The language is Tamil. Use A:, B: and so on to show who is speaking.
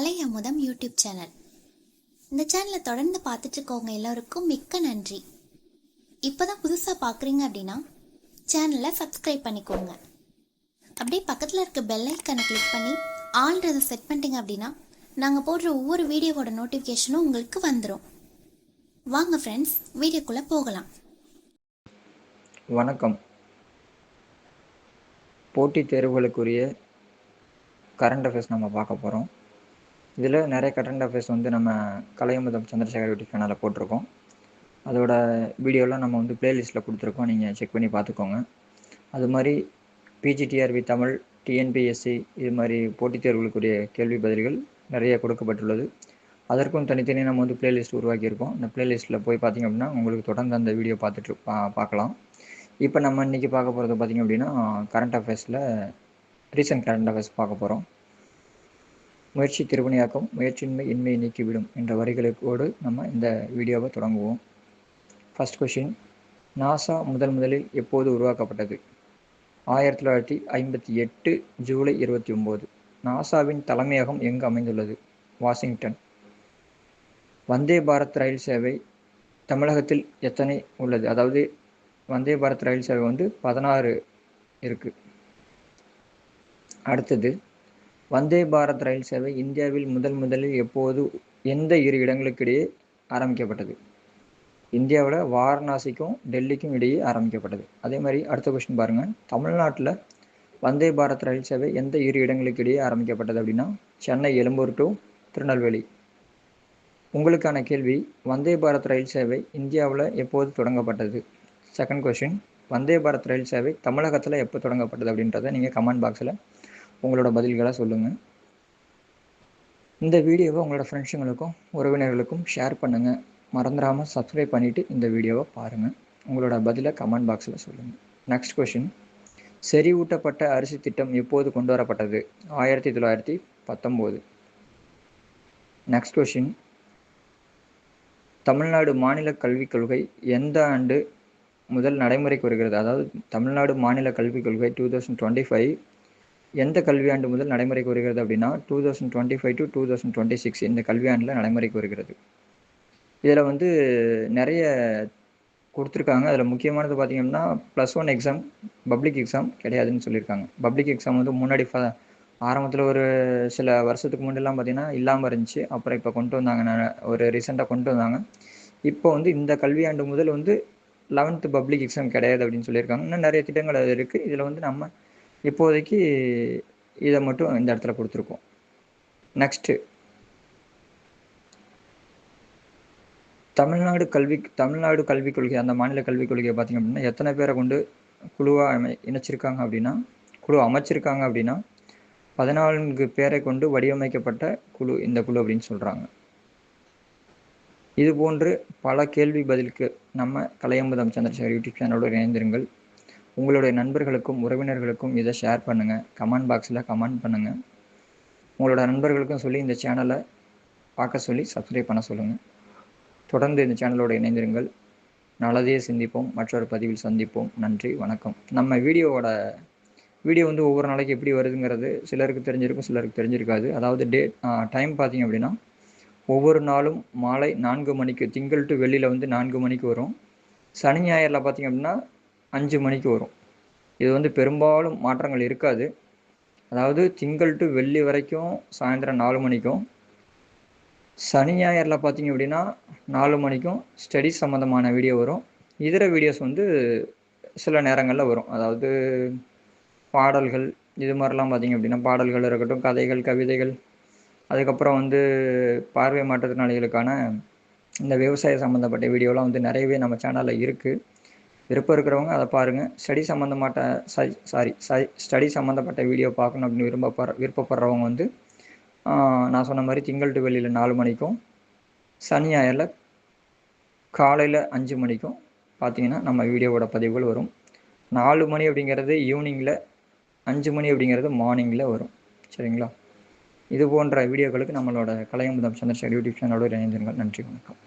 A: கலை அமுதம் யூடியூப் சேனல். இந்த சேனலை தொடர்ந்து பார்த்துட்டு இருக்கவங்க எல்லோருக்கும் மிக்க நன்றி. இப்போதான் புதுசாக பார்க்குறீங்க அப்படின்னா சேனலை சப்ஸ்கிரைப் பண்ணிக்கோங்க. அப்படியே பக்கத்தில் இருக்க பெல் ஐக்கனை கிளிக் பண்ணி ஆல்ன்றதை செட் பண்ணிட்டீங்க அப்படின்னா நாங்கள் போடுற ஒவ்வொரு வீடியோவோட நோட்டிஃபிகேஷனும் உங்களுக்கு வந்துடும். வாங்க ஃப்ரெண்ட்ஸ், வீடியோக்குள்ளே போகலாம்.
B: வணக்கம். போட்டித் தேர்வுகளுக்குரிய கரண்ட் அஃபேர்ஸ் நம்ம பார்க்க போகிறோம். இதில் நிறைய கரண்ட் அஃபேர்ஸ் நம்ம கலையமுதம் சந்திரசேகர் யூடியூப் சேனலில் போட்டிருக்கோம். அதோட வீடியோலாம் நம்ம ப்ளேலிஸ்ட்டில் கொடுத்துருக்கோம், நீங்கள் செக் பண்ணி பார்த்துக்கோங்க. அது மாதிரி பிஜிடிஆர்பி தமிழ், டிஎன்பிஎஸ்சி இது மாதிரி போட்டித் தேர்வுகளுக்குரிய கேள்வி பதில்கள் நிறைய கொடுக்கப்பட்டுள்ளது. அதற்கும் தனித்தனியாக நம்ம ப்ளேலிஸ்ட் உருவாக்கியிருக்கோம். இந்த ப்ளேலிஸ்ட்டில் போய் பார்த்திங்க அப்படின்னா உங்களுக்கு தொடர்ந்து அந்த வீடியோ பார்க்கலாம். இப்போ நம்ம இன்றைக்கி பார்க்க போகிறது பார்த்திங்க அப்படின்னா கரண்ட் அஃபேர்ஸில் ரீசன்ட் கரண்ட் அஃபேர்ஸ் பார்க்க போகிறோம். முயற்சி திருவினையாக்கும், முயற்சியின்மை இன்மையை நீக்கிவிடும் என்ற வரிகளோடு நம்ம இந்த வீடியோவை தொடங்குவோம். ஃபர்ஸ்ட் கொஷின், நாசா முதலில் எப்போது உருவாக்கப்பட்டது? 1958 ஜூலை 29. நாசாவின் தலைமையகம் எங்கு அமைந்துள்ளது? வாஷிங்டன். வந்தே பாரத் ரயில் சேவை தமிழகத்தில் எத்தனை உள்ளது? அதாவது வந்தே பாரத் ரயில் சேவை 16 இருக்குது. அடுத்தது, வந்தே பாரத் ரயில் சேவை இந்தியாவில் முதலில் எப்போது எந்த 2 இடங்களுக்கிடையே ஆரம்பிக்கப்பட்டது? இந்தியாவில் வாரணாசிக்கும் டெல்லிக்கும் இடையே ஆரம்பிக்கப்பட்டது. அதே மாதிரி அடுத்த கொஸ்டின் பாருங்கள். தமிழ்நாட்டில் வந்தே பாரத் ரயில் சேவை எந்த 2 இடங்களுக்கு இடையே ஆரம்பிக்கப்பட்டது அப்படின்னா சென்னை எழும்பூர் டு திருநெல்வேலி. உங்களுக்கான கேள்வி, வந்தே பாரத் ரயில் சேவை இந்தியாவில் எப்போது தொடங்கப்பட்டது? செகண்ட் கொஸ்டின், வந்தே பாரத் ரயில் சேவை தமிழகத்தில் எப்போ தொடங்கப்பட்டது அப்படின்றத நீங்கள் கமெண்ட் பாக்ஸில் உங்களோட பதில்களை சொல்லுங்கள். இந்த வீடியோவை உங்களோட ஃப்ரெண்ட்ஸுங்களுக்கும் உறவினர்களுக்கும் ஷேர் பண்ணுங்கள். மறந்துடாமல் சப்ஸ்கிரைப் பண்ணிவிட்டு இந்த வீடியோவை பாருங்கள். உங்களோட பதிலை கமெண்ட் பாக்ஸில் சொல்லுங்கள். நெக்ஸ்ட் கொஷின், செறிவூட்டப்பட்ட அரிசி திட்டம் எப்போது கொண்டு வரப்பட்டது? 1919. நெக்ஸ்ட் கொஷின், தமிழ்நாடு மாநில கல்விக் கொள்கை எந்த ஆண்டு முதல் நடைமுறைக்கு வருகிறது? அதாவது தமிழ்நாடு மாநில கல்விக் கொள்கை 2025 எந்த கல்வியாண்டு முதல் நடைமுறைக்கு வருகிறது அப்படின்னா 2025 to 2026 இந்த கல்வியாண்டில் நடைமுறைக்கு வருகிறது. இதில் நிறைய கொடுத்துருக்காங்க. அதில் முக்கியமானது பார்த்திங்கன்னா +1 எக்ஸாம், பப்ளிக் எக்ஸாம் கிடையாதுன்னு சொல்லியிருக்காங்க. பப்ளிக் எக்ஸாம் முன்னாடி ஆரம்பத்தில் ஒரு சில வருஷத்துக்கு முன்னெல்லாம் பார்த்திங்கன்னா இல்லாமல் இருந்துச்சு. அப்புறம் இப்போ கொண்டு வந்தாங்க, ஒரு ரீசெண்டாக கொண்டு வந்தாங்க. இப்போ இந்த கல்வியாண்டு முதல் 11th பப்ளிக் எக்ஸாம் கிடையாது அப்படின்னு சொல்லியிருக்காங்க. இன்னும் நிறைய திட்டங்கள் அது இருக்குது. இதில் நம்ம இப்போதைக்கு இதை மட்டும் இந்த இடத்துல கொடுத்துருக்கோம். நெக்ஸ்ட்டு, தமிழ்நாடு கல்விக் கொள்கை, அந்த மாநில கல்விக் கொள்கையை பார்த்திங்க அப்படின்னா எத்தனை பேரை கொண்டு குழுவாக அமைச்சிருக்காங்க அப்படின்னா 14 பேரை கொண்டு வடிவமைக்கப்பட்ட குழு இந்த குழு அப்படின்னு சொல்கிறாங்க. இது போன்று பல கேள்வி பதிலுக்கு நம்ம கலையமுதம் சந்திரசேகர் யூடியூப் சேனலோடு இணைந்திருங்கள். உங்களுடைய நண்பர்களுக்கும் உறவினர்களுக்கும் இதை ஷேர் பண்ணுங்கள். கமெண்ட் பாக்ஸில் கமெண்ட் பண்ணுங்கள். உங்களோட நண்பர்களுக்கும் சொல்லி இந்த சேனலை பார்க்க சொல்லி சப்ஸ்கிரைப் பண்ண சொல்லுங்கள். தொடர்ந்து இந்த சேனலோடு இணைந்திருங்கள். நல்லதே சிந்திப்போம், மற்றொரு பதிவில் சந்திப்போம். நன்றி, வணக்கம். நம்ம வீடியோ ஒவ்வொரு நாளைக்கு எப்படி வருதுங்கிறது சிலருக்கு தெரிஞ்சிருக்கும், சிலருக்கு தெரிஞ்சிருக்காது. அதாவது டைம் பார்த்திங்க அப்படின்னா ஒவ்வொரு நாளும் மாலை 4 மணிக்கு, திங்கள் டு வெள்ளியில் 4 மணிக்கு வரும். சனி ஞாயிறில் பார்த்திங்க அப்படின்னா 5 மணிக்கு வரும். இது பெரும்பாலும் மாற்றங்கள் இருக்காது. அதாவது திங்கள் டு வெள்ளி வரைக்கும் சாயந்தரம் 4 மணிக்கும், சனி ஞாயிறில் பார்த்திங்க அப்படின்னா 4 மணிக்கும் ஸ்டடீஸ் சம்மந்தமான வீடியோ வரும். இதர வீடியோஸ் சில நேரங்களில் வரும். அதாவது பாடல்கள் இது மாதிரிலாம் பார்த்திங்க அப்படின்னா பாடல்கள் இருக்கட்டும், கதைகள், கவிதைகள், அதுக்கப்புறம் பார்வை மாற்றுத்திறனாளிகளுக்கான இந்த விவசாய சம்மந்தப்பட்ட வீடியோலாம் நிறையவே நம்ம சேனலில் இருக்குது. விருப்பம் இருக்கிறவங்க அதை பாருங்கள். ஸ்டடி சம்மந்தப்பட்ட வீடியோ பார்க்கணும் அப்படின்னு விருப்பப்படுறவங்க நான் சொன்ன மாதிரி திங்கள் டு வெள்ளியில் 4 மணிக்கும், சனி ஞாயிறில் காலையில் 5 மணிக்கும் பார்த்திங்கன்னா நம்ம வீடியோவோட பதிவுகள் வரும். 4 மணி அப்படிங்கிறது ஈவினிங்கில், 5 மணி அப்படிங்கிறது மார்னிங்கில் வரும். சரிங்களா? இது போன்ற வீடியோக்களுக்கு நம்மளோட கலையமுதம் சந்திரசேகர் யூடியூப் சேனலோடு இணைந்திருங்கள். நன்றி, வணக்கம்.